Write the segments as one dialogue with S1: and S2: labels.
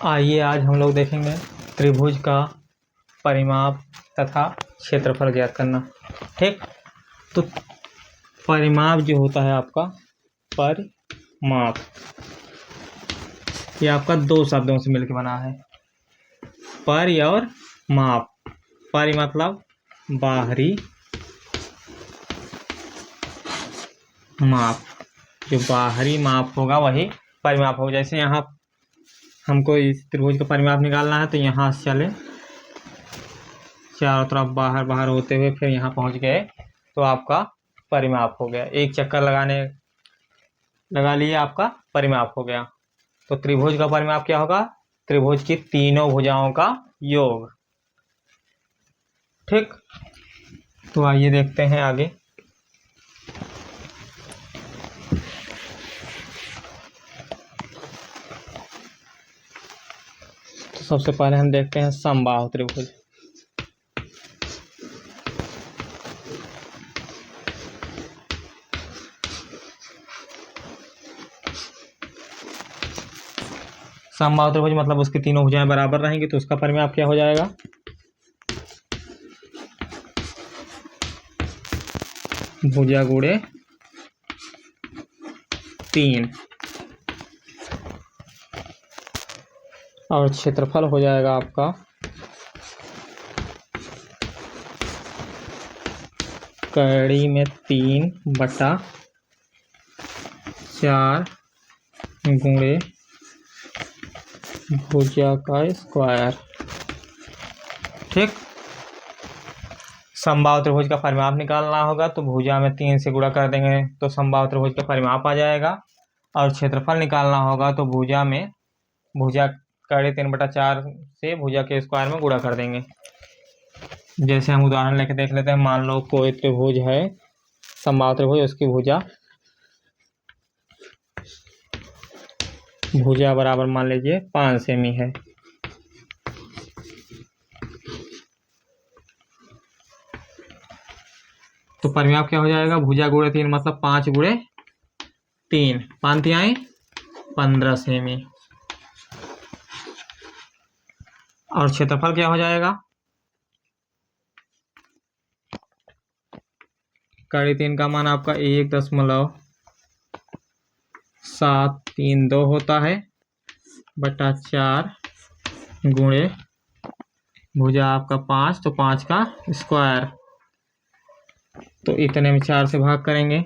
S1: आइए आज हम लोग देखेंगे त्रिभुज का परिमाप तथा क्षेत्रफल ज्ञात करना। ठीक, तो परिमाप जो होता है आपका परिमाप, ये आपका दो शब्दों से मिलकर बना है, परि और माप। परि मतलब बाहरी, माप जो बाहरी माप होगा वही परिमाप होगा। जैसे यहाँ हमको इस त्रिभुज का परिमाप निकालना है, तो यहाँ से चले चारों तरफ बाहर बाहर होते हुए फिर यहाँ पहुँच गए, तो आपका परिमाप हो गया। एक चक्कर लगा लिए, आपका परिमाप हो गया। तो त्रिभुज का परिमाप क्या होगा? त्रिभुज की तीनों भुजाओं का योग। ठीक, तो आइए देखते हैं आगे। तो सबसे पहले हम देखते हैं समबाहु त्रिभुज। समबाहु त्रिभुज मतलब उसकी तीनों भुजाएं बराबर रहेंगी, तो उसका परिमाप क्या हो जाएगा? भुजा गुणे 3 और क्षेत्रफल हो जाएगा आपका कड़ी में 3/4 गुणे भुजा का स्क्वायर। ठीक, समबाहु त्रिभुज का परिमाप निकालना होगा, तो भुजा में 3 से गुणा कर देंगे तो समबाहु त्रिभुज का परिमाप आ जाएगा। और क्षेत्रफल निकालना होगा, तो भुजा कड़ी 3/4 से भुजा के स्क्वायर में गुणा कर देंगे। जैसे हम उदाहरण लेके देख लेते हैं। मान लो कोई त्रिभुज है, समबाहु त्रिभुज, उसकी भुजा बराबर मान लीजिए 5 सेमी है। तो परिमाप क्या हो जाएगा? भुजा गुणे 3 मतलब 5 गुणे 3, 5 तिहाई 15 सेमी। और क्षेत्रफल क्या हो जाएगा? कड़ी 3 का मान आपका 1.732 होता है बटा 4 गुणे भुजा आपका 5, तो 5 का स्क्वायर। तो इतने में 4 से भाग करेंगे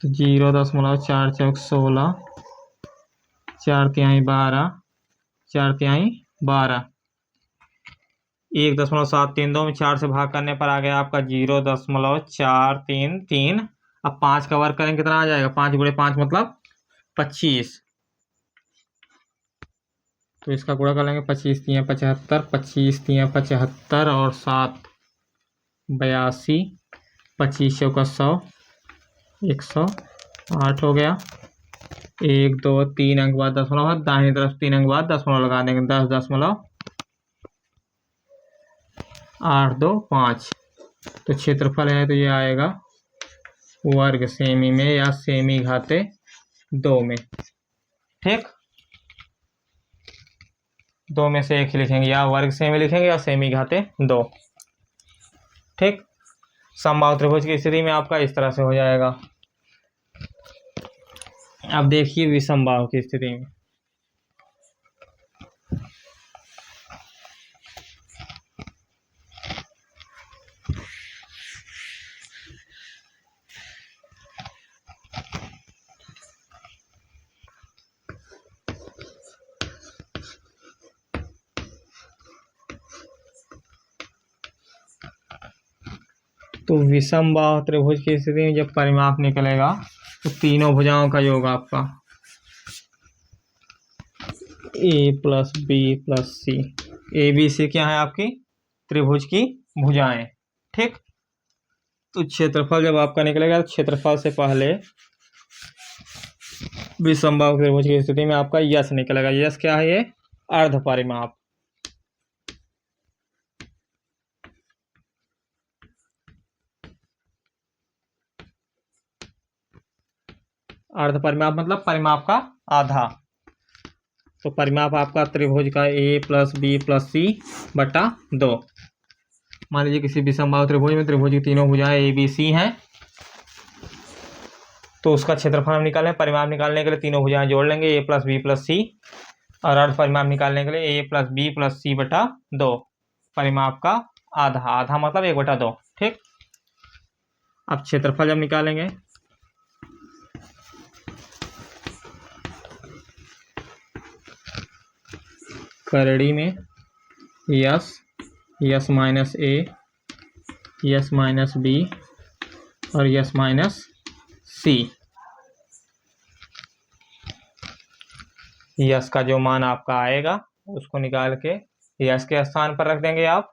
S1: तो 0.4 चौक 16, 4 तिहाई 12, 4 तिहाई 12। 1.732 में 4 से भाग करने पर आ गया आपका 0.433। अब 5 का वर्ग करेंगे कितना आ जाएगा? 5 गुणे 5 मतलब 25। तो इसका गुणा कर लेंगे, 25 तिया 75, 25 तिया 75 और 7 82, 25 चौका 100, 108 हो गया। 1 2 3 अंक बाद दशमलव है, दाहिनी तरफ 3 अंक बाद दशमलव लगा देंगे, 10.825। तो क्षेत्रफल है तो ये आएगा वर्ग सेमी में या सेमी घाते 2 में। ठीक, 2 में से एक ही लिखेंगे, या वर्ग सेमी लिखेंगे या सेमी घाते 2। ठीक, समबाहु त्रिभुज की स्थिति में आपका इस तरह से हो जाएगा। अब देखिए विषमबाहु की स्थिति में। तो विषमबाहु त्रिभुज की स्थिति में जब परिमाप निकलेगा, तो तीनों भुजाओं का योग आपका a plus B plus C. A B C क्या है? आपकी त्रिभुज की भुजाएं। ठीक, तो क्षेत्रफल जब आपका निकलेगा, तो क्षेत्रफल से पहले विषमबाहु त्रिभुज की स्थिति में आपका यश निकलेगा। यश क्या है? ये अर्ध परिमाप। अर्ध परिमाप मतलब परिमाप का आधा। तो परिमाप आपका त्रिभुज का ए प्लस बी प्लस सी बटा 2। मान लीजिए किसी भी समबाहु त्रिभुज में त्रिभुज की तीनों भुजाएं ए बी सी हैं, तो उसका क्षेत्रफल हम निकालें। परिमाप निकालने के लिए तीनों भुजाएं जोड़ लेंगे, ए प्लस बी प्लस सी, और अर्ध परिमाप निकालने के लिए ए प्लस बी प्लस सी बटा 2। परिमाप का आधा, आधा मतलब 1/2। ठीक, अब क्षेत्रफल जब निकालेंगे करड़ी में S, S minus A, S minus B और यस माइनस सी। यस का जो मान आपका आएगा उसको निकाल के यस के स्थान पर रख देंगे आप,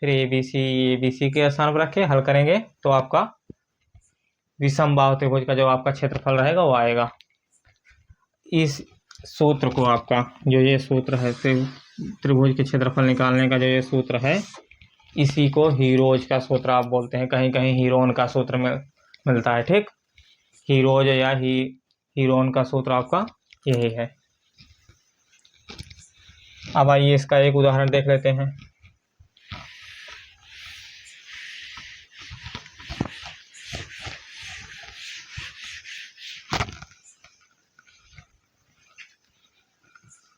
S1: फिर ए बी सी के स्थान पर रख के हल करेंगे तो आपका विषमबाहु त्रिभुज का जो आपका क्षेत्रफल रहेगा वो आएगा। इस सूत्र को आपका जो ये सूत्र है त्रिभुज के क्षेत्रफल निकालने का जो ये सूत्र है, इसी को हीरोज का सूत्र आप बोलते हैं, कहीं कहीं हीरोन का सूत्र मिलता है। ठीक, हीरोज या हीरोन का सूत्र आपका यही है। अब आइए इसका एक उदाहरण देख लेते हैं।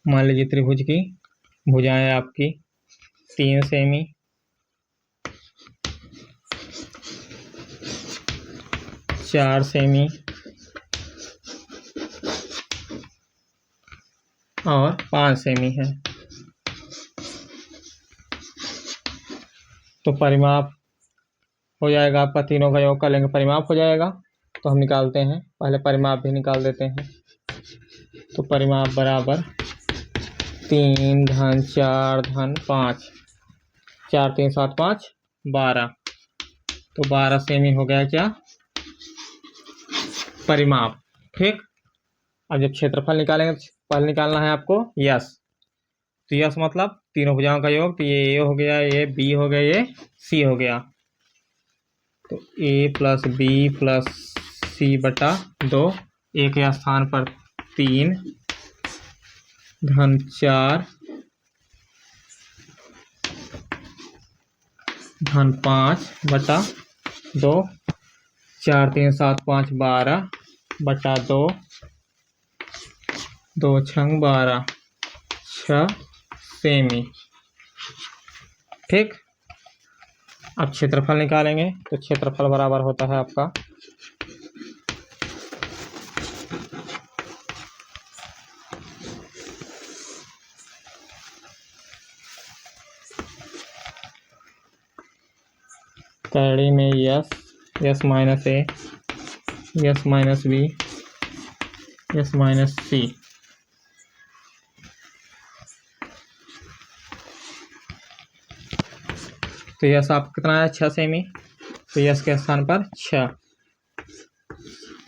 S1: मान लीजिए त्रिभुज की भुजाएं आपकी 3 सेमी, 4 सेमी और 5 सेमी है। तो परिमाप हो जाएगा आपका, तीनों का योग कर लेंगे परिमाप हो जाएगा। तो हम निकालते हैं, पहले परिमाप भी निकाल देते हैं। तो परिमाप बराबर 3 धन 4 धन 5, 4 3 7 5 12। तो 12 सेमी हो गया क्या परिमाप। ठीक, अब जब क्षेत्रफल निकालेंगे तो पहले निकालना है आपको यस। तो यस मतलब तीनों भुजाओं का योग, तो ये ए हो गया, ये बी हो गया, ये सी हो गया। तो ए प्लस बी प्लस सी बटा 2, ए के स्थान पर 3 धन 4 धन 5 बटा 2, 4 3 7 5 12 बटा 2, 2 छंग 12, 6 सेमी। ठीक, अब क्षेत्रफल निकालेंगे तो क्षेत्रफल बराबर होता है आपका करड़ी में S, S minus A, S minus B, S minus C. तो यस आप कितना है 6 सेमी, तो यस के स्थान पर 6,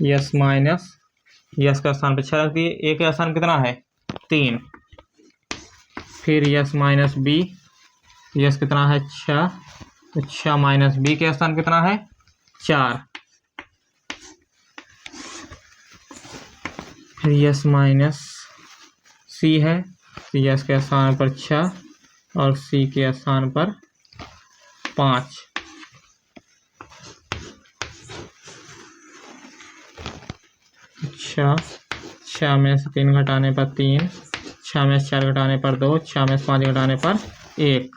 S1: यस माइनस यस का स्थान पर 6 रख दिए, ए का स्थान कितना है 3, फिर यस माइनस बी, यस कितना है 6, तो 6 माइनस बी के स्थान कितना है 4, फिर यस माइनस सी है, तो यस के स्थान पर 6 और सी के स्थान पर 5। अच्छा, 6 में से 3 घटाने पर 3, 6 में से 4 घटाने पर 2, 6 में से 5 घटाने पर 1,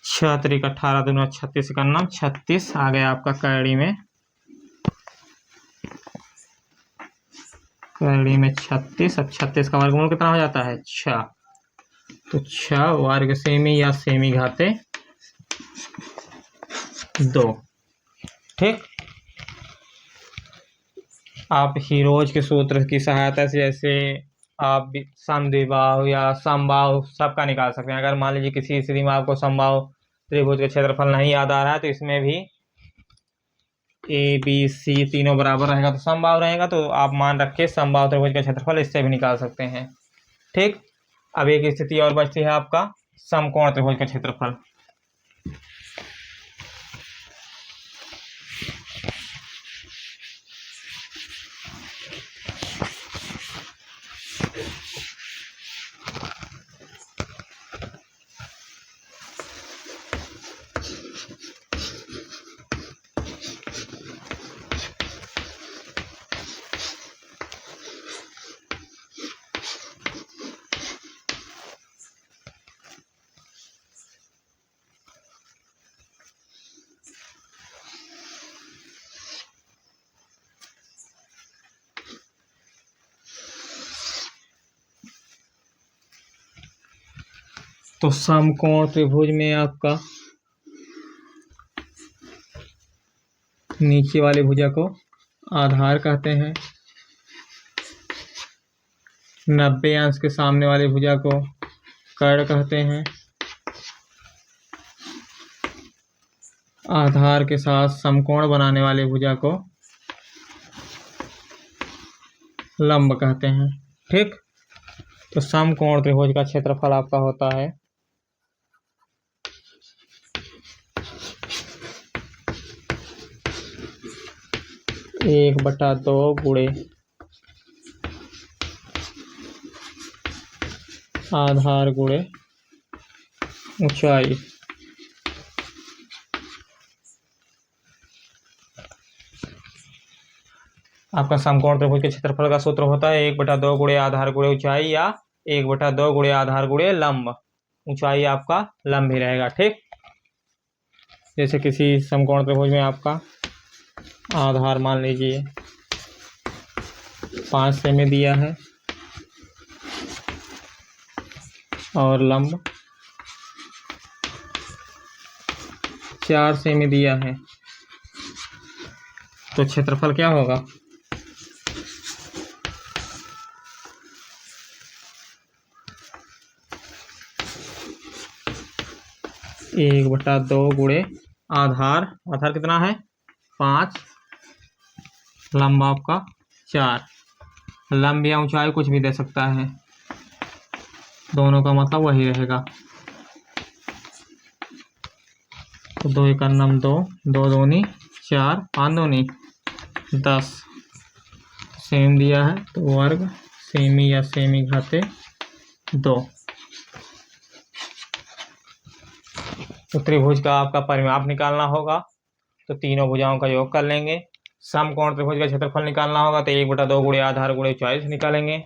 S1: 6 3 18 दूना 36 का नाम 36 आ गया आपका करड़ी में। करड़ी में 36। अब 36 का वर्गमूल कितना हो जाता है 6, तो 6 वर्ग सेमी या सेमी घाते 2। ठीक, आप हीरोज के सूत्र की सहायता से जैसे आप समद्विबाहु या समबाहु सबका निकाल सकते हैं। अगर मान लीजिए किसी स्थिति में आपको समबाहु त्रिभुज का क्षेत्रफल नहीं याद आ रहा है तो इसमें भी ए बी सी तीनों बराबर रहेगा तो समबाहु रहेगा, तो आप मान रखे समबाहु त्रिभुज का क्षेत्रफल इससे भी निकाल सकते हैं। ठीक, अब एक स्थिति और बचती है आपका समकोण त्रिभुज का क्षेत्रफल। तो समकोण त्रिभुज में आपका नीचे वाली भुजा को आधार कहते हैं, 90 अंश के सामने वाली भुजा को कर्ण कहते हैं, आधार के साथ समकोण बनाने वाली भुजा को लंब कहते हैं। ठीक, तो समकोण त्रिभुज का क्षेत्रफल आपका होता है 1/2 गुणे आधार गुणे ऊंचाई। आपका समकोण त्रिभुज के क्षेत्रफल का सूत्र होता है 1/2 गुणे आधार गुणे ऊंचाई या 1/2 गुणे आधार गुणे लंब। ऊंचाई आपका लंब ही रहेगा। ठीक, जैसे किसी समकोण त्रिभुज में आपका आधार मान लीजिए 5 सेमी दिया है और लंब 4 सेमी दिया है, तो क्षेत्रफल क्या होगा? 1/2 गुणे आधार कितना है 5, लंब आपका 4। लंब या ऊंचाई कुछ भी दे सकता है, दोनों का मतलब वही रहेगा। तो 2 × 9 2, 2 दूनी 4, 5 दूनी 10 सेम दिया है तो वर्ग सेमी या सेमी घाते 2। तो त्रिभुज का आपका परिमाप निकालना होगा, तो तीनों भुजाओं का योग कर लेंगे। समकोण त्रिभुज का क्षेत्रफल निकालना होगा तो 1/2 गुणे आधार गुणे ऊंचाई से निकालेंगे।